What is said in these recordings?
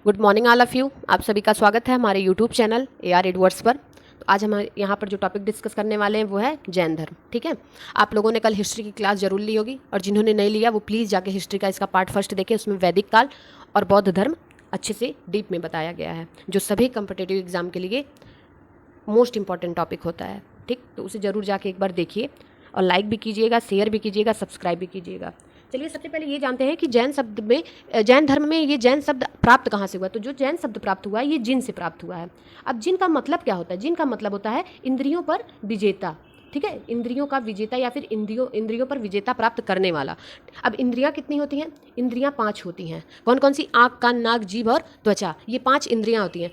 Good morning all of you. आप सभी का स्वागत है हमारे यूट्यूब चैनल AR एडवर्ड्स पर। तो आज हम यहाँ पर जो टॉपिक डिस्कस करने वाले हैं वो है जैन धर्म। ठीक है, आप लोगों ने कल हिस्ट्री की क्लास जरूर ली होगी और जिन्होंने नहीं लिया वो प्लीज़ जाके हिस्ट्री का इसका पार्ट फर्स्ट देखें। उसमें वैदिक काल और बौद्ध धर्म अच्छे से डीप में बताया गया है, जो सभी कम्पिटिटिव एग्जाम के लिए मोस्ट इंपॉर्टेंट टॉपिक होता है। ठीक, तो उसे ज़रूर जाके एक बार देखिए और लाइक भी कीजिएगा, शेयर भी कीजिएगा, सब्सक्राइब भी कीजिएगा। चलिए सबसे पहले ये जानते हैं कि जैन धर्म में ये जैन शब्द प्राप्त कहाँ से हुआ। तो जो जैन शब्द प्राप्त हुआ है ये जिन से प्राप्त हुआ है। अब जिन का मतलब क्या होता है? जिन का मतलब होता है इंद्रियों पर विजेता। ठीक है, इंद्रियों का विजेता या फिर इंद्रियों पर विजेता प्राप्त करने वाला। अब इंद्रियां कितनी होती हैं? इंद्रियां 5 होती हैं। कौन कौन सी? आँख, कान, नाक, जीभ और त्वचा, ये 5 इंद्रियां होती हैं।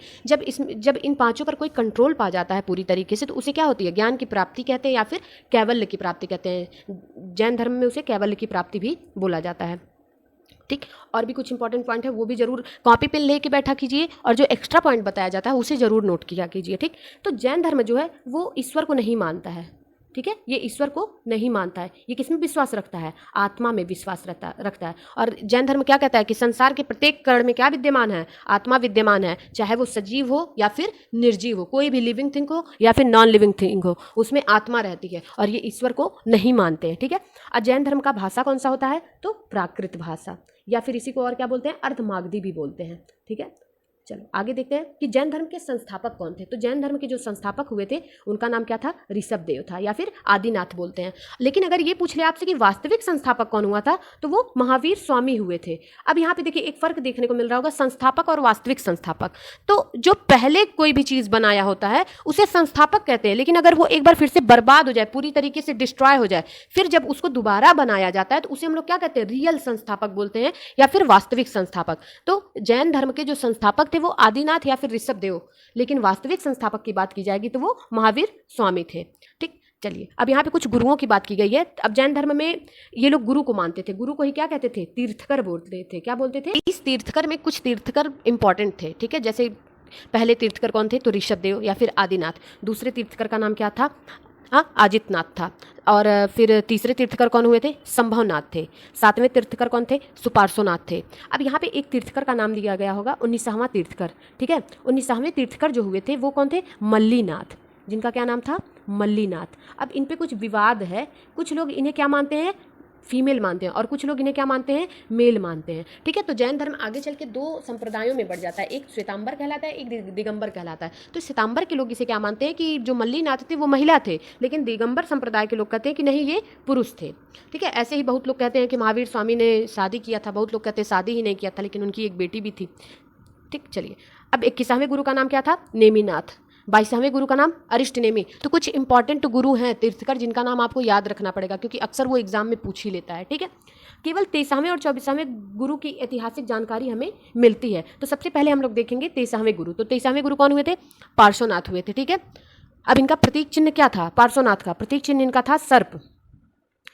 जब इन पांचों पर कोई कंट्रोल पा जाता है पूरी तरीके से तो उसे क्या होती है? ज्ञान की प्राप्ति कहते हैं या फिर कैवल्य की प्राप्ति कहते हैं। जैन धर्म में उसे कैवल्य की प्राप्ति भी बोला जाता है। ठीक, और भी कुछ इंपॉर्टेंट पॉइंट है वो भी जरूर कॉपी पेन लेके बैठा कीजिए और जो एक्स्ट्रा पॉइंट बताया जाता है उसे जरूर नोट किया कीजिए। ठीक, तो जैन धर्म जो है वो ईश्वर को नहीं मानता है। ठीक है, ये ईश्वर को नहीं मानता है। ये किसमें विश्वास रखता है? आत्मा में विश्वास रखता है। और जैन धर्म क्या कहता है कि संसार के प्रत्येक कण में क्या विद्यमान है? आत्मा विद्यमान है, चाहे वो सजीव हो या फिर निर्जीव हो, कोई भी लिविंग थिंग हो या फिर नॉन लिविंग थिंग हो, उसमें आत्मा रहती है और ये ईश्वर को नहीं मानते हैं। ठीक है, और जैन धर्म का भाषा कौन सा होता है? तो प्राकृत भाषा, या फिर इसी को और क्या बोलते हैं? अर्धमागधी भी बोलते हैं। ठीक है, चलो आगे देखते हैं कि जैन धर्म के संस्थापक कौन थे। तो जैन धर्म के जो संस्थापक हुए थे उनका नाम क्या था? ऋषभदेव था, या फिर आदिनाथ बोलते हैं। लेकिन अगर ये पूछ ले आपसे कि वास्तविक संस्थापक कौन हुआ था तो वो महावीर स्वामी हुए थे। अब यहाँ पे देखिए एक फर्क देखने को मिल रहा होगा, संस्थापक और वास्तविक संस्थापक। तो जो पहले कोई भी चीज बनाया होता है उसे संस्थापक कहते हैं, लेकिन अगर वो एक बार फिर से बर्बाद हो जाए, पूरी तरीके से डिस्ट्रॉय हो जाए, फिर जब उसको दोबारा बनाया जाता है तो उसे हम लोग क्या कहते हैं? रियल संस्थापक बोलते हैं या फिर वास्तविक संस्थापक। तो जैन धर्म के जो संस्थापक थे वो आदिनाथ या फिर ऋषभदेव, लेकिन वास्तविक संस्थापक की बात की जाएगी तो वो महावीर स्वामी थे। ठीक, चलिए अब यहाँ पे कुछ गुरुओं की बात की गई है। अब जैन धर्म में ये लोग गुरु को मानते थे। गुरु को ही क्या कहते थे? तीर्थकर बोलते थे। क्या बोलते थे? इस तीर्थकर में कुछ तीर्थकर इंपॉर्टेंट थे। ठीक है, जैसे पहले तीर्थकर कौन थे? तो ऋषभदेव या फिर आदिनाथ। दूसरे तीर्थकर का नाम क्या था? आदित्यनाथ था। और फिर तीसरे तीर्थकर कौन हुए थे? संभवनाथ थे। 7वें तीर्थकर कौन थे? सुपार्श्वनाथ थे। अब यहाँ पे एक तीर्थकर का नाम दिया गया होगा, 19वां तीर्थकर। ठीक है, 19वें तीर्थकर जो हुए थे वो कौन थे? मल्लीनाथ, जिनका क्या नाम था? मल्लीनाथ। अब इन पे कुछ विवाद है, कुछ लोग इन्हें क्या मानते हैं? फीमेल मानते हैं और कुछ लोग इन्हें क्या मानते हैं? मेल मानते हैं। ठीक है, तो जैन धर्म आगे चल के 2 संप्रदायों में बढ़ जाता है, एक श्वेतांबर कहलाता है, एक दिगंबर कहलाता है। तो श्वेतांबर के लोग इसे क्या मानते हैं कि जो मल्लीनाथ थे वो महिला थे, लेकिन दिगंबर संप्रदाय के लोग कहते हैं कि नहीं, ये पुरुष थे। ठीक है, ऐसे ही बहुत लोग कहते हैं कि महावीर स्वामी ने शादी किया था, बहुत लोग कहते हैं शादी ही नहीं किया था, लेकिन उनकी एक बेटी भी थी। ठीक, चलिए अब 21वें गुरु का नाम क्या था? नेमिनाथ। 22वें गुरु का नाम अरिष्टनेमी। तो कुछ इंपॉर्टेंट गुरु हैं तीर्थकर जिनका नाम आपको याद रखना पड़ेगा, क्योंकि अक्सर वो एग्जाम में पूछ ही लेता है। ठीक है, केवल 23वें और 24वें गुरु की ऐतिहासिक जानकारी हमें मिलती है। तो सबसे पहले हम लोग देखेंगे 23वें गुरु। तो 23वें गुरु कौन हुए थे? पार्श्वनाथ हुए थे। ठीक है, अब इनका प्रतीक चिन्ह क्या था? पार्श्वनाथ का प्रतीक चिन्ह इनका था सर्प।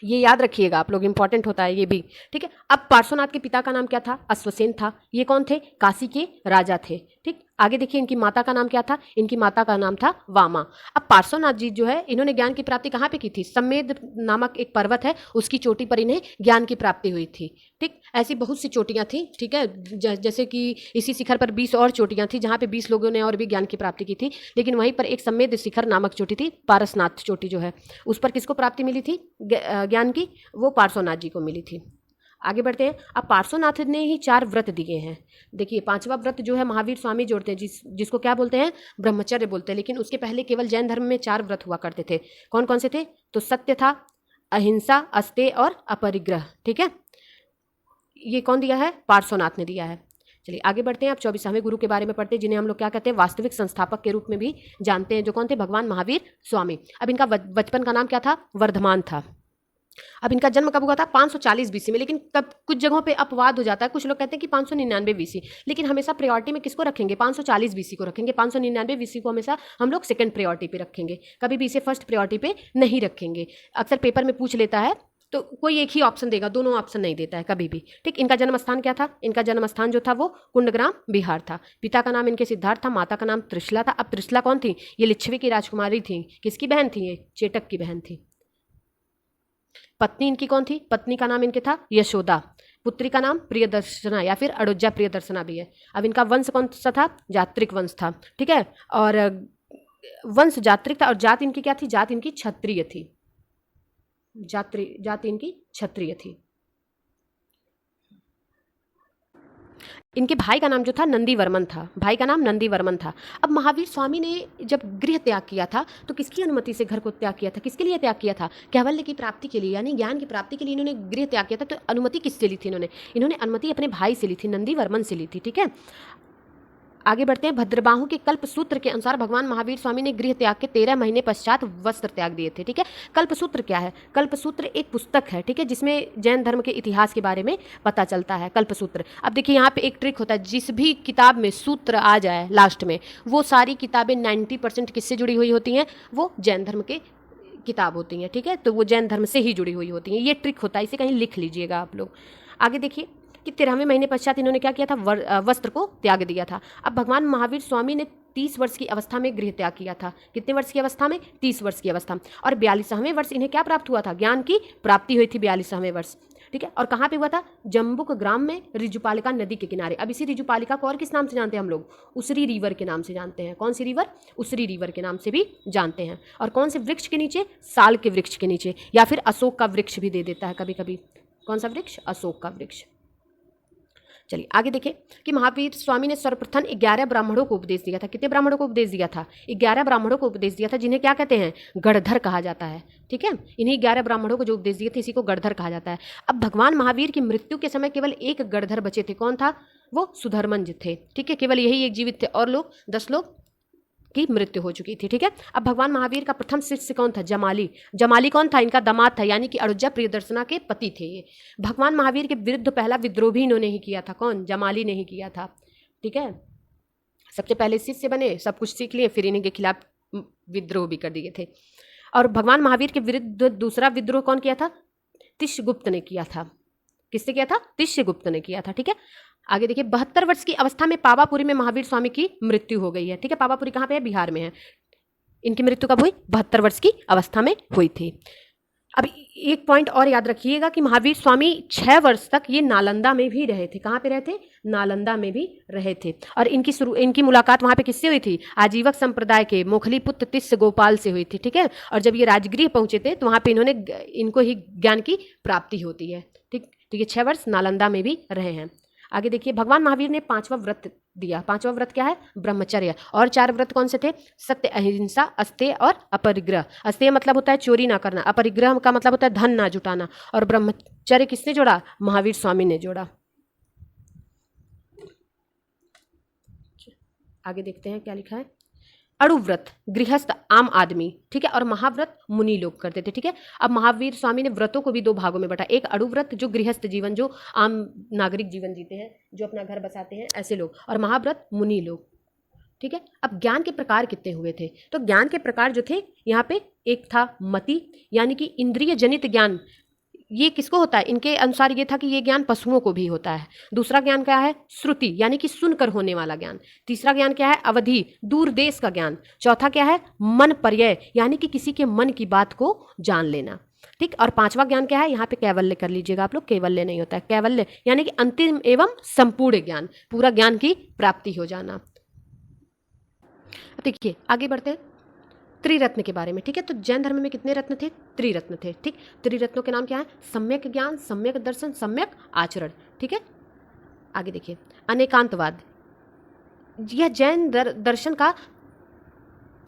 ये याद रखिएगा आप लोग, इंपॉर्टेंट होता है ये भी। ठीक है, अब पार्श्वनाथ के पिता का नाम क्या था? अश्वसेन था। ये कौन थे? काशी के राजा थे। ठीक, आगे देखिए इनकी माता का नाम क्या था? इनकी माता का नाम था वामा। अब पार्श्वनाथ जी जो है इन्होंने ज्ञान की प्राप्ति कहाँ पे की थी? सम्मेद नामक एक पर्वत है, उसकी चोटी पर इन्हें ज्ञान की प्राप्ति हुई थी। ठीक, ऐसी बहुत सी चोटियां थी। ठीक है, जैसे कि इसी शिखर पर 20 और चोटियां थी जहाँ पे 20 लोगों ने और भी ज्ञान की प्राप्ति की थी, लेकिन वहीं पर एक सम्मेद शिखर नामक चोटी थी, पारसनाथ चोटी जो है, उस पर किसको प्राप्ति मिली थी ज्ञान की? वो पार्श्वनाथ जी को मिली थी। आगे बढ़ते हैं। अब पार्श्वनाथ ने ही 4 व्रत दिए हैं। देखिए 5वां व्रत जो है महावीर स्वामी जोड़ते हैं, जिसको क्या बोलते हैं? ब्रह्मचर्य बोलते हैं। लेकिन उसके पहले केवल जैन धर्म में 4 व्रत हुआ करते थे। कौन कौन से थे? तो सत्य था, अहिंसा, अस्तेय और अपरिग्रह। ठीक है, ये कौन दिया है? पार्श्वनाथ ने दिया है। चलिए आगे बढ़ते हैं। अब 24वें गुरु के बारे में पढ़ते हैं, जिन्हें हम लोग क्या कहते हैं? वास्तविक संस्थापक के रूप में भी जानते हैं, जो कौन थे? भगवान महावीर स्वामी। अब इनका बचपन का नाम क्या था? वर्धमान था। अब इनका जन्म कब हुआ था? 540 BC में, लेकिन कब कुछ जगहों पे अपवाद हो जाता है। कुछ लोग कहते हैं कि 599 BC, लेकिन हमेशा प्रायोरिटी में किसको रखेंगे? 540 BC को रखेंगे। 599 BC को हमेशा हम लोग सेकंड प्रायोरिटी पे रखेंगे, कभी भी इसे फर्स्ट प्रायोरिटी पे नहीं रखेंगे। अक्सर पेपर में पूछ लेता है तो कोई एक ही ऑप्शन देगा, दोनों ऑप्शन नहीं देता है कभी भी। ठीक, इनका जन्म स्थान क्या था? इनका जन्म स्थान जो था वो कुंडग्राम बिहार था। पिता का नाम इनके सिद्धार्थ था, माता का नाम त्रिशला था। अब त्रिशला कौन थी? ये लिच्छवी की राजकुमारी थी। किसकी बहन थी? ये चेटक की बहन थी। पत्नी इनकी कौन थी? पत्नी का नाम इनके था यशोदा। पुत्री का नाम प्रियदर्शना या फिर अड़ुज्जा प्रियदर्शना भी है। अब इनका वंश कौन सा था? जात्रिक वंश था, ठीक है। और वंश जात्रिक था और जात इनकी क्या थी? जात इनकी क्षत्रिय थी, जात इनकी क्षत्रिय थी। इनके भाई का नाम जो था नंदीवर्मन था, भाई का नाम नंदीवर्मन था। अब महावीर स्वामी ने जब गृह त्याग किया था तो किसकी अनुमति से घर को त्याग किया था? किसके लिए त्याग किया था? कैवल्य की प्राप्ति के लिए, यानी ज्ञान की प्राप्ति के लिए इन्होंने गृह त्याग किया था। तो अनुमति किससे ली थी इन्होंने अनुमति अपने भाई से ली थी, नंदीवर्मन से ली थी, ठीक है। आगे बढ़ते हैं। भद्रबाहु के कल्प सूत्र के अनुसार भगवान महावीर स्वामी ने गृह त्याग के 13 महीने पश्चात वस्त्र त्याग दिए थे, ठीक है। कल्प सूत्र क्या है? कल्प सूत्र एक पुस्तक है, ठीक है, जिसमें जैन धर्म के इतिहास के बारे में पता चलता है। कल्प सूत्र, अब देखिए यहाँ पे एक ट्रिक होता है, जिस भी किताब में सूत्र आ जाए लास्ट में, वो सारी किताबें 90% किससे जुड़ी हुई होती हैं? वो जैन धर्म के किताब होती हैं, ठीक है। तो वो जैन धर्म से ही जुड़ी हुई होती हैं। ये ट्रिक होता है, इसे कहीं लिख लीजिएगा आप लोग। आगे देखिए कि 13वें महीने पश्चात इन्होंने क्या किया था? वस्त्र को त्याग दिया था। अब भगवान महावीर स्वामी ने 30 वर्ष की अवस्था में गृह त्याग किया था। कितने वर्ष की अवस्था में? 30 वर्ष की अवस्था में। और 42वें वर्ष इन्हें क्या प्राप्त हुआ था? ज्ञान की प्राप्ति हुई थी 42वें वर्ष, ठीक है। और कहाँ पे हुआ था? जम्बुक ग्राम में, ऋजुपालिका नदी के किनारे। अब इसी ऋजुपालिका को और किस नाम से जानते हैं हम लोग? उसरी रिवर के नाम से जानते हैं। कौन सी रिवर? उसरी रिवर के नाम से भी जानते हैं। और कौन से वृक्ष के नीचे? साल के वृक्ष के नीचे, या फिर अशोक का वृक्ष भी दे देता है कभी कभी। कौन सा वृक्ष? अशोक का वृक्ष। चलिए आगे देखें कि महावीर स्वामी ने सर्वप्रथम 11 ब्राह्मणों को उपदेश दिया था। कितने ब्राह्मणों को उपदेश दिया था? 11 ब्राह्मणों को उपदेश दिया था, जिन्हें क्या कहते हैं? गणधर कहा जाता है, ठीक है। इन्हीं 11 ब्राह्मणों को जो उपदेश दिए थे, इसी को गणधर कहा जाता है। अब भगवान महावीर की मृत्यु के समय केवल एक गणधर बचे थे। कौन था? वो सुधर्मंज थे, ठीक है। केवल यही एक जीवित थे और लोग 10 लोग की मृत्यु हो चुकी थी, ठीक है। अब भगवान महावीर का प्रथम शिष्य कौन था? जमाली। जमाली कौन था? इनका दामाद था, यानी कि अड़ुज्जा प्रियदर्शना के पति थे ये। भगवान महावीर के विरुद्ध पहला विद्रोह भी इन्होंने ही किया था। कौन? जमाली ने ही किया था, ठीक है। सबसे पहले शिष्य बने, सब कुछ सीख लिए, फिर इन्हीं के खिलाफ विद्रोह भी कर दिए थे। और भगवान महावीर के विरुद्ध दूसरा विद्रोह कौन किया था? तिष्यगुप्त ने किया था। किसने किया था? तिष्यगुप्त ने किया था, ठीक है। आगे देखिए, 72 वर्ष की अवस्था में पावापुरी में महावीर स्वामी की मृत्यु हो गई है, ठीक है। पावापुरी कहाँ पे है? बिहार में है। इनकी मृत्यु कब हुई? 72 वर्ष की अवस्था में हुई थी। अब एक पॉइंट और याद रखिएगा कि महावीर स्वामी 6 वर्ष तक ये नालंदा में भी रहे थे। कहाँ पे रहे थे? नालंदा में भी रहे थे। और इनकी मुलाकात वहाँ पे किससे हुई थी? आजीवक संप्रदाय के मोखली पुत्र तिस्य गोपाल से हुई थी, ठीक है। और जब ये राजगृह पहुंचे थे तो वहाँ पे इनको ही ज्ञान की प्राप्ति होती है, ठीक। तो ये 6 वर्ष नालंदा में भी रहे हैं। आगे देखिए, भगवान महावीर ने 5वां व्रत दिया। 5वां व्रत क्या है? ब्रह्मचर्य। और 4 व्रत कौन से थे? सत्य, अहिंसा, अस्तेय और अपरिग्रह। अस्तेय मतलब होता है चोरी ना करना, अपरिग्रह का मतलब होता है धन ना जुटाना। और ब्रह्मचर्य किसने जोड़ा? महावीर स्वामी ने जोड़ा। आगे देखते हैं क्या लिखा है। अणुव्रत गृहस्थ आम आदमी, ठीक है, और महाव्रत मुनि लोग करते थे, ठीक है। अब महावीर स्वामी ने व्रतों को भी 2 भागों में बांटा। एक अणुव्रत जो गृहस्थ जीवन, जो आम नागरिक जीवन जीते हैं, जो अपना घर बसाते हैं, ऐसे लोग, और महाव्रत मुनि लोग, ठीक है। अब ज्ञान के प्रकार कितने हुए थे? तो ज्ञान के प्रकार जो थे यहाँ पे, एक था मति, यानी कि इंद्रिय जनित ज्ञान। ये किसको होता है? इनके अनुसार ये था कि ये ज्ञान पशुओं को भी होता है। दूसरा ज्ञान क्या है? श्रुति, यानी कि सुनकर होने वाला ज्ञान। तीसरा ज्ञान क्या है? अवधि, दूर देश का ज्ञान। चौथा क्या है? मन पर्यय, यानी कि किसी के मन की बात को जान लेना, ठीक। और 5वां ज्ञान क्या है? यहाँ पे कैवल्य कर लीजिएगा आप लोग, कैवल्य नहीं होता है, कैवल्य यानी कि अंतिम एवं संपूर्ण ज्ञान, पूरा ज्ञान की प्राप्ति हो जाना। देखिए आगे बढ़ते हैं त्रिरत्न के बारे में, ठीक है। तो जैन धर्म में कितने रत्न थे? त्रिरत्न थे, ठीक। त्रिरत्नों के नाम क्या है? सम्यक ज्ञान, सम्यक दर्शन, सम्यक आचरण, ठीक है। आगे देखिए, अनेकांतवाद, यह जैन दर्शन का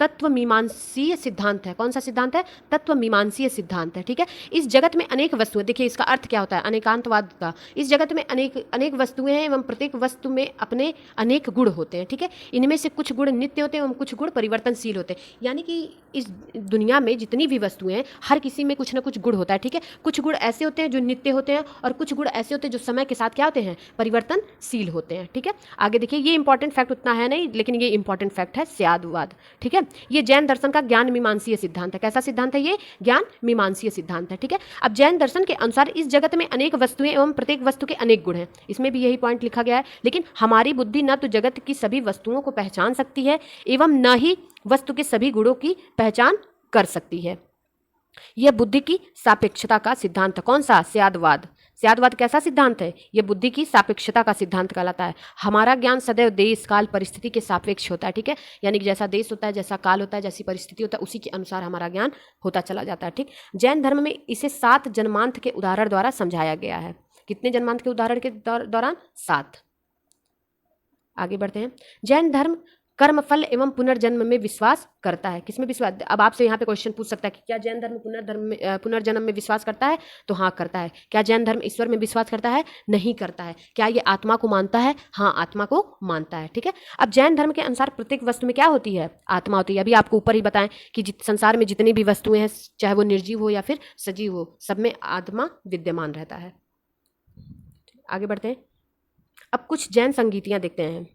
तत्व मीमांसीय सिद्धांत है। कौन सा सिद्धांत है? तत्व मीमांसीय सिद्धांत है, ठीक है। इस जगत में अनेक वस्तुएं, देखिए इसका अर्थ क्या होता है अनेकांतवाद का। इस जगत में अनेक वस्तुएं हैं एवं प्रत्येक वस्तु में अपने अनेक गुण होते हैं, ठीक है। इनमें से कुछ गुण नित्य होते हैं एवं कुछ गुण परिवर्तनशील होते हैं। यानी कि इस दुनिया में जितनी भी वस्तुएं हैं, हर किसी में कुछ ना कुछ गुण होता है, ठीक है। कुछ गुण ऐसे होते हैं जो नित्य होते हैं और कुछ गुण ऐसे होते हैं जो समय के साथ क्या होते हैं? परिवर्तनशील होते हैं, ठीक है। आगे देखिए, ये इंपॉर्टेंट फैक्ट उतना है नहीं, लेकिन ये इंपॉर्टेंट फैक्ट है स्यादवाद, ठीक है। ये जैन दर्शन का ज्ञान मीमांसीय सिद्धांत है। कैसा सिद्धांत है ये? ज्ञान मीमांसीय सिद्धांत है, ठीक है। अब जैन दर्शन के अनुसार इस जगत में अनेक वस्तुएं एवं प्रत्येक वस्तु के अनेक गुण हैं। इसमें भी यही पॉइंट लिखा गया है। लेकिन हमारी बुद्धि न तो जगत की सभी वस्तुओं को पहचान सकती है एवं न ही वस्तु के सभी गुणों की पहचान कर सकती है। यह बुद्धि की सापेक्षता का सिद्धांत है। कौन सा? स्यादवाद। स्यादवाद कैसा सिद्धांत है? ये बुद्धि की सापेक्षता का सिद्धांत कहलाता है। हमारा ज्ञान सदैव देश काल परिस्थिति के सापेक्ष होता है, ठीक है, यानी कि जैसा देश होता है, जैसा काल होता है, जैसी परिस्थिति होता है, उसी के अनुसार हमारा ज्ञान होता चला जाता है, ठीक। जैन धर्म में इसे 7 जन्मांत के उदाहरण द्वारा समझाया गया है। कितने जन्मांत के उदाहरण के दौरान? 7। आगे बढ़ते हैं। जैन धर्म कर्मफल एवं पुनर्जन्म में विश्वास करता है। किसमें विश्वास? अब आपसे यहाँ पे क्वेश्चन पूछ सकता है कि क्या जैन धर्म पुनर्जन्म में विश्वास करता है? तो हाँ, करता है। क्या जैन धर्म ईश्वर में विश्वास करता है? नहीं करता है। क्या ये आत्मा को मानता है? हाँ, आत्मा को मानता है, ठीक है। अब जैन धर्म के अनुसार प्रत्येक वस्तु में क्या होती है? आत्मा होती है। अभी आपको ऊपर ही बताएं कि संसार में जितनी भी वस्तुएं हैं, चाहे वो निर्जीव हो या फिर सजीव हो, सब में आत्मा विद्यमान रहता है। आगे बढ़ते हैं। अब कुछ जैन संगीतियां देखते हैं,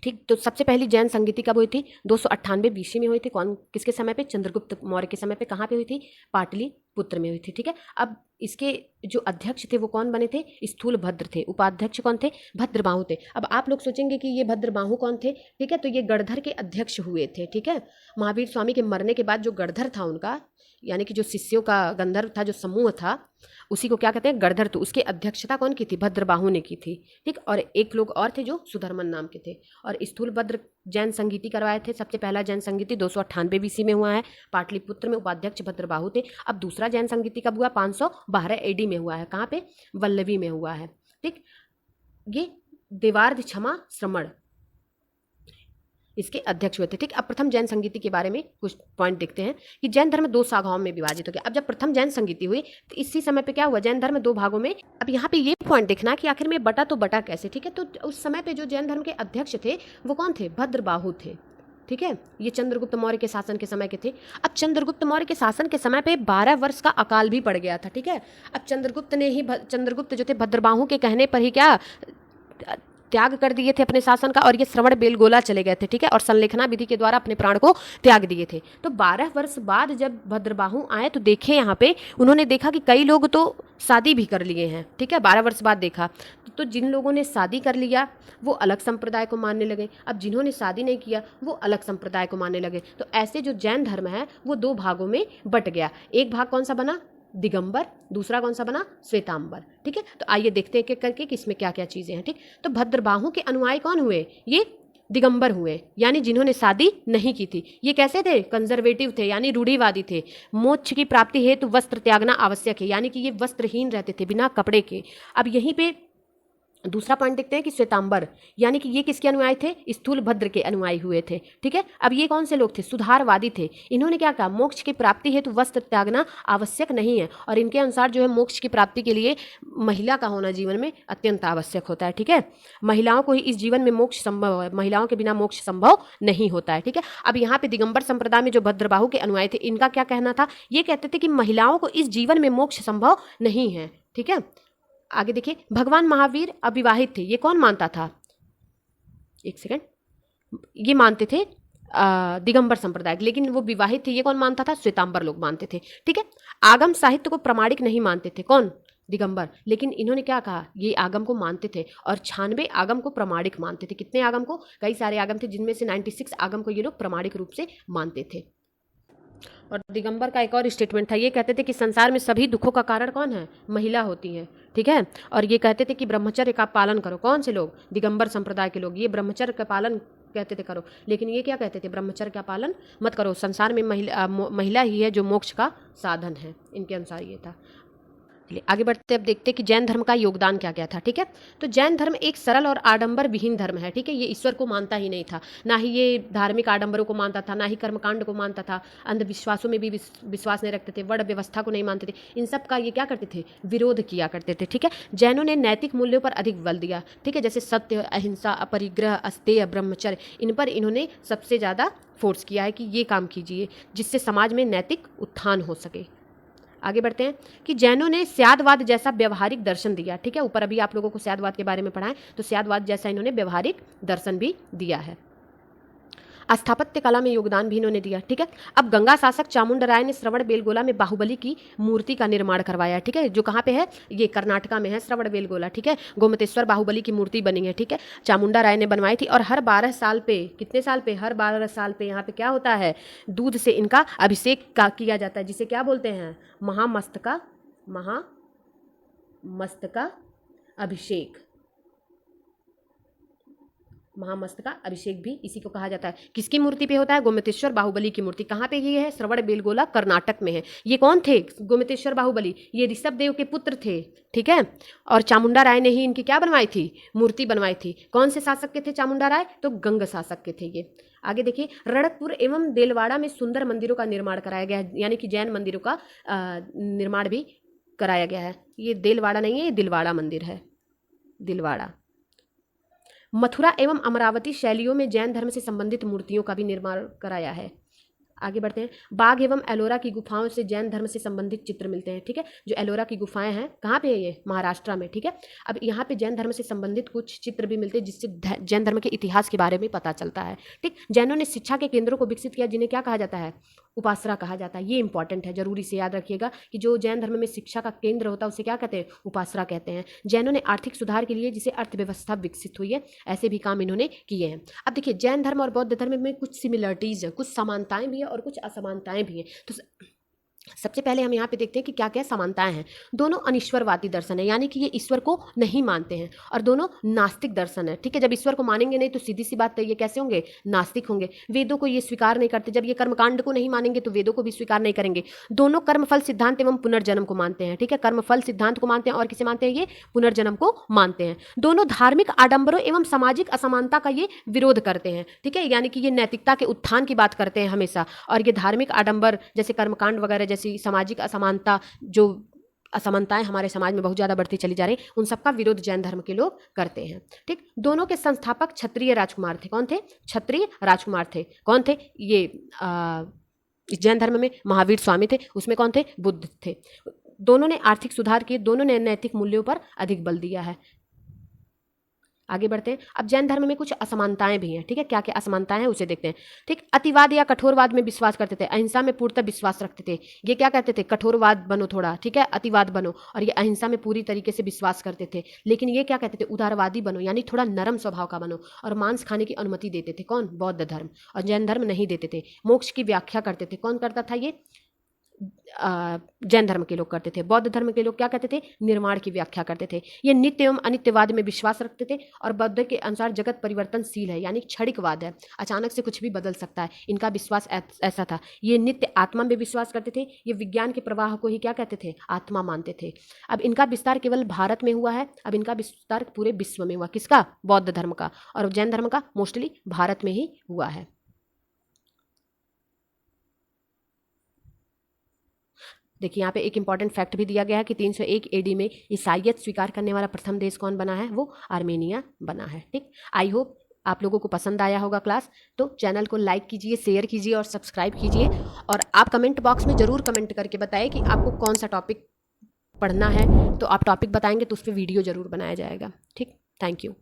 ठीक। तो सबसे पहली जैन संगीति कब हुई थी? 298 BC में हुई थी। कौन, किसके समय पे? चंद्रगुप्त मौर्य के समय पे। कहाँ पे हुई थी? पाटलिपुत्र में हुई थी, ठीक है। अब इसके जो अध्यक्ष थे वो कौन बने थे? स्थूलभद्र थे। उपाध्यक्ष कौन थे? भद्रबाहु थे। अब आप लोग सोचेंगे कि ये भद्रबाहु कौन थे, ठीक है। तो ये गणधर के अध्यक्ष हुए थे, ठीक है। महावीर स्वामी के मरने के बाद जो गणधर था उनका, यानी कि जो शिष्यों का गंधर्व था, जो समूह था, उसी को क्या कहते हैं? गणधर। तो उसकी अध्यक्षता कौन की थी? भद्रबाहु ने की थी, ठीक। और एक लोग और थे जो सुधर्मन नाम के थे। और स्थूलभद्र जैन संगीति करवाए थे। सबसे पहला जैन संगीति 298 BC में हुआ है, पाटलिपुत्र में। उपाध्यक्ष भद्रबाहु थे। अब दूसरा जैन संगीति कब हुआ? 512 AD में हुआ है। कहाँ पे? वल्लवी में हुआ है, ठीक। ये देवार्ध क्षमा श्रमण इसके अध्यक्ष हुए थे, ठीक। अब प्रथम जैन संगीति के बारे में कुछ पॉइंट देखते हैं कि जैन धर्म 2 शाखाओं में विभाजित हो गया। अब जब प्रथम जैन संगीति हुई तो इसी समय पे क्या हुआ? जैन धर्म 2 भागों में। अब यहाँ पे ये पॉइंट देखना कि आखिर में बटा तो बटा कैसे, ठीक है। तो उस समय पे जो जैन धर्म के अध्यक्ष थे वो कौन थे? भद्रबाहु थे, ठीक है। ये चंद्रगुप्त मौर्य के शासन के समय के थे। अब चंद्रगुप्त मौर्य के शासन के समय पे 12 वर्ष का अकाल भी पड़ गया था, ठीक है। अब चंद्रगुप्त जो थे भद्रबाहु के कहने पर ही क्या त्याग कर दिए थे अपने शासन का, और ये श्रवण बेलगोला चले गए थे, ठीक है। और संलेखना विधि के द्वारा अपने प्राण को त्याग दिए थे। तो 12 वर्ष बाद जब भद्रबाहु आए तो देखे यहाँ पे उन्होंने देखा कि कई लोग तो शादी भी कर लिए हैं, ठीक है। 12 वर्ष बाद देखा तो जिन लोगों ने शादी कर लिया वो अलग संप्रदाय को मानने लगे। अब जिन्होंने शादी नहीं किया वो अलग संप्रदाय को मानने लगे। तो ऐसे जो जैन धर्म है वो 2 भागों में बट गया। एक भाग कौन सा बना? दिगंबर। दूसरा कौन सा बना? श्वेतांबर, ठीक है। तो आइए देखते हैं एक एक करके कि इसमें क्या क्या चीजें हैं, ठीक। तो भद्रबाहु के अनुयायी कौन हुए? ये दिगंबर हुए, यानी जिन्होंने शादी नहीं की थी। ये कैसे थे? कंजर्वेटिव थे, यानी रूढ़िवादी थे। मोक्ष की प्राप्ति हेतु वस्त्र त्यागना आवश्यक है, यानी कि ये वस्त्रहीन रहते थे, बिना कपड़े के। अब यहीं पे दूसरा पॉइंट देखते हैं कि श्वेतांबर, यानी कि ये किसके अनुयायी थे? स्थूलभद्र के अनुयायी हुए थे, ठीक है। अब ये कौन से लोग थे? सुधारवादी थे। इन्होंने क्या कहा? मोक्ष की प्राप्ति हेतु वस्त्र त्यागना आवश्यक नहीं है, और इनके अनुसार जो है मोक्ष की प्राप्ति के लिए महिला का होना जीवन में अत्यंत आवश्यक होता है, ठीक है। महिलाओं को ही इस जीवन में मोक्ष संभव है, महिलाओं के बिना मोक्ष संभव नहीं होता है, ठीक है। अब यहाँ पे दिगंबर संप्रदाय में जो भद्रबाहु के अनुयायी थे, इनका क्या कहना था? ये कहते थे कि महिलाओं को इस जीवन में मोक्ष संभव नहीं है, ठीक है। आगे देखिए, भगवान महावीर अविवाहित थे। ये कौन मानता था? एक सेकंड, ये मानते थे दिगंबर संप्रदाय, लेकिन वो विवाहित थे। ये कौन मानता था? श्वेतांबर लोग मानते थे, ठीक है। आगम साहित्य को प्रमाणिक नहीं मानते थे। कौन? दिगंबर। लेकिन इन्होंने क्या कहा? ये आगम को मानते थे, और 96 आगम को प्रमाणिक मानते थे। कितने आगम को? कई सारे आगम थे, जिनमें से 96 आगम को ये लोग प्रमाणिक रूप से मानते थे। और दिगंबर का एक और स्टेटमेंट था, ये कहते थे कि संसार में सभी दुखों का कारण कौन है? महिला होती है, ठीक है। और ये कहते थे कि ब्रह्मचर्य का पालन करो। कौन से लोग? दिगंबर संप्रदाय के लोग। ये ब्रह्मचर्य का पालन कहते थे करो, लेकिन ये क्या कहते थे? ब्रह्मचर्य का पालन मत करो, संसार में महिला ही है जो मोक्ष का साधन है। इनके अनुसार ये था। आगे बढ़ते अब देखते हैं कि जैन धर्म का योगदान क्या क्या था, ठीक है। तो जैन धर्म एक सरल और आडंबर विहीन धर्म है, ठीक है। ये ईश्वर को मानता ही नहीं था, ना ही ये धार्मिक आडंबरों को मानता था, ना ही कर्मकांड को मानता था, अंधविश्वासों में भी विश्वास नहीं रखते थे, वर्ण व्यवस्था को नहीं मानते थे। इन सब का ये क्या करते थे? विरोध किया करते थे, ठीक है। जैनों ने नैतिक मूल्यों पर अधिक बल दिया, ठीक है, जैसे सत्य, अहिंसा, अपरिग्रह, अस्तेय, ब्रह्मचर्य। इन पर इन्होंने सबसे ज़्यादा फोर्स किया है कि ये काम कीजिए जिससे समाज में नैतिक उत्थान हो सके। आगे बढ़ते हैं कि जैनों ने स्यादवाद जैसा व्यवहारिक दर्शन दिया, ठीक है। ऊपर अभी आप लोगों को स्यादवाद के बारे में पढ़ाएं, तो स्यादवाद जैसा इन्होंने व्यवहारिक दर्शन भी दिया है। स्थापत्य कला में योगदान भी इन्होंने दिया, ठीक है। अब गंगा शासक चामुंड राय ने श्रवण बेलगोला में बाहुबली की मूर्ति का निर्माण करवाया, ठीक है, जो कहाँ पे है? ये कर्नाटका में है, श्रवण बेलगोला, ठीक है। गोमतेश्वर बाहुबली की मूर्ति बनी है, ठीक है, चामुंडा राय ने बनवाई थी। और हर 12 साल पे, कितने साल पे? हर 12 साल पे यहाँ पे क्या होता है? दूध से इनका अभिषेक किया जाता है, जिसे क्या बोलते हैं? महामस्तका अभिषेक, महामस्तका अभिषेक भी इसी को कहा जाता है। किसकी मूर्ति पे होता है? गोमतेश्वर बाहुबली की मूर्ति। कहाँ पे ये है? श्रवणबेलगोला कर्नाटक में है। ये कौन थे गोमतेश्वर बाहुबली? ये ऋषभ देव के पुत्र थे, ठीक है। और चामुंडा राय ने ही इनकी क्या बनवाई थी? मूर्ति बनवाई थी। कौन से शासक के थे चामुंडा राय? तो गंग शासक के थे ये। आगे देखिए, रणकपुर एवं देलवाड़ा में सुंदर मंदिरों का निर्माण कराया गया है, यानी कि जैन मंदिरों का निर्माण भी कराया गया है। ये देलवाड़ा नहीं है, ये दिलवाड़ा मंदिर है, दिलवाड़ा। मथुरा एवं अमरावती शैलियों में जैन धर्म से संबंधित मूर्तियों का भी निर्माण कराया है। आगे बढ़ते हैं। बाघ एवं एलोरा की गुफाओं से जैन धर्म से संबंधित चित्र मिलते हैं, ठीक है। जो एलोरा की गुफाएं हैं, कहाँ पे है ये? महाराष्ट्र में, ठीक है। अब यहाँ पे जैन धर्म से संबंधित कुछ चित्र भी मिलते हैं, जिससे जैन धर्म के इतिहास के बारे में पता चलता है, ठीक। जैनों ने शिक्षा के केंद्रों को विकसित किया, जिन्हें क्या कहा जाता है? उपासना कहा जाता है। ये इंपॉर्टेंट है, जरूरी से याद रखिएगा कि जो जैन धर्म में शिक्षा का केंद्र होता है उसे क्या कहते हैं? उपासना कहते हैं। जैनों ने आर्थिक सुधार के लिए, जिसे अर्थव्यवस्था विकसित हुई है, ऐसे भी काम इन्होंने किए हैं। अब देखिए, जैन धर्म और बौद्ध धर्म में कुछ सिमिलरिटीज है, कुछ समानताएं भी है और कुछ असमानताएं भी हैं। तो सबसे पहले हम यहाँ पे देखते हैं कि क्या क्या समानताएं हैं। दोनों अनिश्वरवादी दर्शन है, यानी कि ये ईश्वर को नहीं मानते हैं, और दोनों नास्तिक दर्शन है, ठीक है। जब ईश्वर को मानेंगे नहीं तो सीधी सी बात है, ये कैसे होंगे? नास्तिक होंगे। वेदों को ये स्वीकार नहीं करते। जब ये कर्मकांड को नहीं मानेंगे तो वेदों को भी स्वीकार नहीं करेंगे। दोनों कर्मफल सिद्धांत एवं पुनर्जन्म को मानते हैं, ठीक है। कर्मफल सिद्धांत को मानते हैं और किसे मानते हैं? ये पुनर्जन्म को मानते हैं। दोनों धार्मिक आडंबरों एवं सामाजिक असमानता का ये विरोध करते हैं, ठीक है। यानी कि ये नैतिकता के उत्थान की बात करते हैं हमेशा, और ये धार्मिक आडंबर जैसे कर्मकांड वगैरह, जैसी सामाजिक असमानता, जो असमानताएं हमारे समाज में बहुत ज़्यादा बढ़ती चली जा रही, उन सबका विरोध जैन धर्म के लोग करते हैं, ठीक। दोनों के संस्थापक क्षत्रिय राजकुमार थे। कौन थे? क्षत्रिय राजकुमार थे। कौन थे ये? जैन धर्म में महावीर स्वामी थे, उसमें कौन थे? बुद्ध थे। दोनों ने आर्थिक सुधार किए, दोनों ने नैतिक मूल्यों पर अधिक बल दिया है। आगे बढ़ते हैं। अब जैन धर्म में कुछ असमानताएं भी हैं, ठीक है। क्या क्या असमानताएं हैं उसे देखते हैं, ठीक। अतिवाद या कठोरवाद में विश्वास करते थे, अहिंसा में पूर्णतः विश्वास रखते थे। ये क्या कहते थे? कठोरवाद बनो थोड़ा, ठीक है, अतिवाद बनो, और ये अहिंसा में पूरी तरीके से विश्वास करते थे। लेकिन ये क्या कहते थे? उदारवादी बनो, यानी थोड़ा नरम स्वभाव का बनो, और मांस खाने की अनुमति देते थे। कौन? बौद्ध धर्म। और जैन धर्म नहीं देते थे। मोक्ष की व्याख्या करते थे। कौन करता था? ये जैन धर्म के लोग करते थे। बौद्ध धर्म के लोग क्या कहते थे? निर्माण की व्याख्या करते थे। ये नित्य एवं अनित्यवाद में विश्वास रखते थे, और बौद्ध के अनुसार जगत परिवर्तनशील है, यानी क्षणिकवाद है, अचानक से कुछ भी बदल सकता है। इनका विश्वास ऐसा था। ये नित्य आत्मा में विश्वास करते थे। ये विज्ञान के प्रवाह को ही क्या कहते थे? आत्मा मानते थे। अब इनका विस्तार केवल भारत में हुआ है, अब इनका विस्तार पूरे विश्व में हुआ। किसका? बौद्ध धर्म का। और जैन धर्म का मोस्टली भारत में ही हुआ है। देखिए, यहाँ पे एक इंपॉर्टेंट फैक्ट भी दिया गया है कि 301 एडी में ईसाइयत स्वीकार करने वाला प्रथम देश कौन बना है? वो आर्मेनिया बना है, ठीक। आई होप आप लोगों को पसंद आया होगा क्लास। तो चैनल को लाइक कीजिए, शेयर कीजिए और सब्सक्राइब कीजिए, और आप कमेंट बॉक्स में ज़रूर कमेंट करके बताएं कि आपको कौन सा टॉपिक पढ़ना है। तो आप टॉपिक बताएंगे तो उस पर वीडियो ज़रूर बनाया जाएगा, ठीक। Thank you.